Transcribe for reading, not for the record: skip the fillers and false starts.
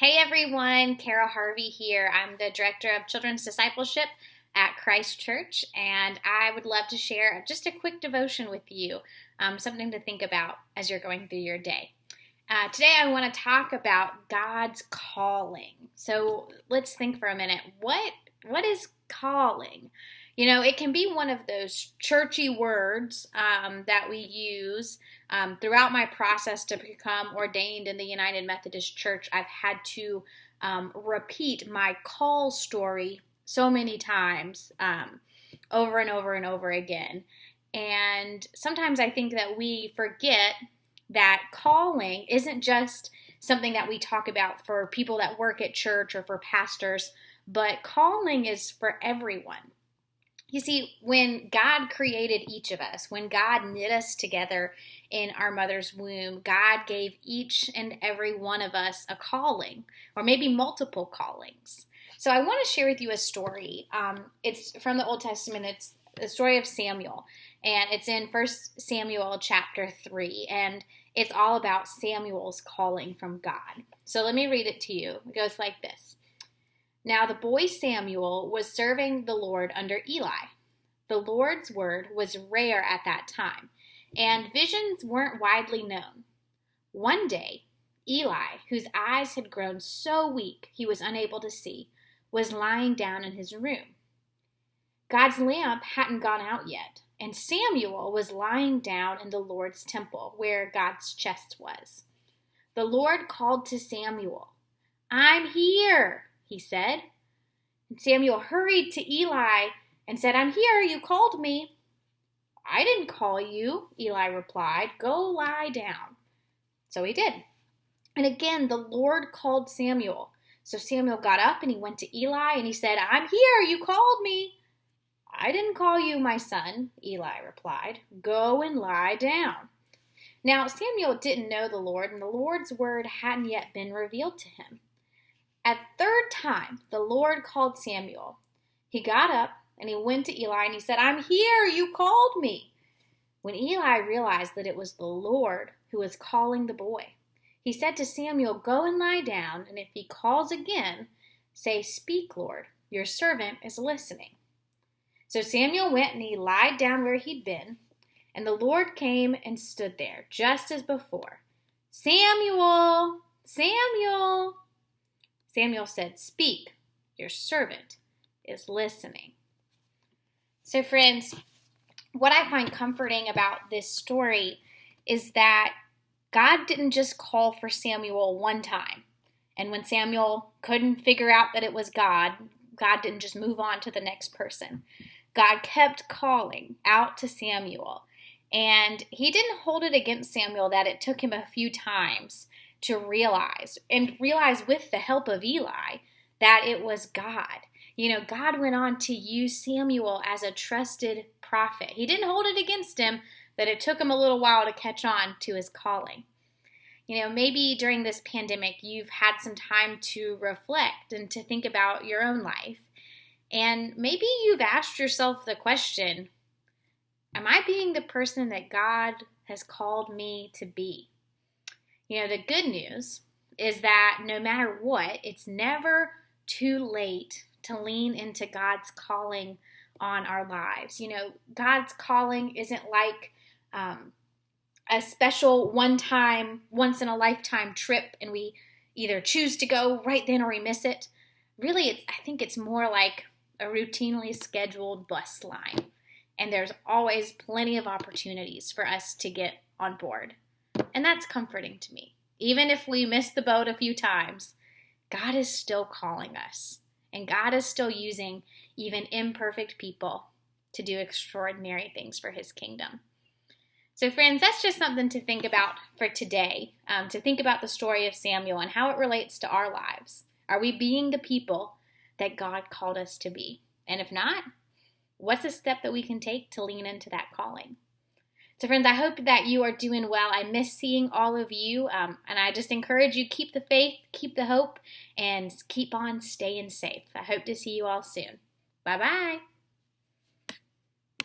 Hey everyone, Carol Harvey here. I'm the Director of Children's Discipleship at Christ Church, and I would love to share just a quick devotion with you, something to think about as you're going through your day. Today I want to talk about God's calling. So let's think for a minute. What is calling? You know, it can be one of those churchy words that we use. Throughout my process to become ordained in the United Methodist Church, I've had to repeat my call story so many times, over and over and over again. And sometimes I think that we forget that calling isn't just something that we talk about for people that work at church or for pastors, but calling is for everyone. You see, when God created each of us, when God knit us together in our mother's womb, God gave each and every one of us a calling, or maybe multiple callings. So I want to share with you a story. It's from the Old Testament. It's the story of Samuel, and it's in 1 Samuel chapter 3, and it's all about Samuel's calling from God. So let me read it to you. It goes like this. Now the boy Samuel was serving the Lord under Eli. The Lord's word was rare at that time, and visions weren't widely known. One day, Eli, whose eyes had grown so weak he was unable to see, was lying down in his room. God's lamp hadn't gone out yet, and Samuel was lying down in the Lord's temple, where God's chest was. The Lord called to Samuel. "I'm here," he said. And Samuel hurried to Eli and said, "I'm here, you called me." "I didn't call you," Eli replied. "Go lie down." So he did. And again, the Lord called Samuel. So Samuel got up and he went to Eli and he said, "I'm here, you called me." "I didn't call you, my son," Eli replied. "Go and lie down." Now Samuel didn't know the Lord, and the Lord's word hadn't yet been revealed to him. At the third time, the Lord called Samuel. He got up and he went to Eli and he said, "I'm here, you called me." When Eli realized that it was the Lord who was calling the boy, he said to Samuel, "Go and lie down, and if he calls again, say, 'Speak, Lord, your servant is listening.'" So Samuel went and he lied down where he'd been, and the Lord came and stood there, just as before. "Samuel! Samuel!" Samuel said, "Speak, your servant is listening." So friends, what I find comforting about this story is that God didn't just call for Samuel one time. And when Samuel couldn't figure out that it was God, God didn't just move on to the next person. God kept calling out to Samuel. And he didn't hold it against Samuel that it took him a few times to realize with the help of Eli that it was God. You know, God went on to use Samuel as a trusted prophet. He didn't hold it against him that it took him a little while to catch on to his calling. You know, maybe during this pandemic, you've had some time to reflect and to think about your own life. And maybe you've asked yourself the question, am I being the person that God has called me to be? You know, the good news is that no matter what, it's never too late to lean into God's calling on our lives. You know, God's calling isn't like a special one-time, once-in-a-lifetime trip, and we either choose to go right then or we miss it. Really, I think it's more like a routinely scheduled bus line, and there's always plenty of opportunities for us to get on board. And that's comforting to me. Even if we miss the boat a few times, God is still calling us. And God is still using even imperfect people to do extraordinary things for his kingdom. So friends, that's just something to think about for today, to think about the story of Samuel and how it relates to our lives. Are we being the people that God called us to be? And if not, what's a step that we can take to lean into that calling? So friends, I hope that you are doing well. I miss seeing all of you, and I just encourage you, keep the faith, keep the hope, and keep on staying safe. I hope to see you all soon. Bye-bye.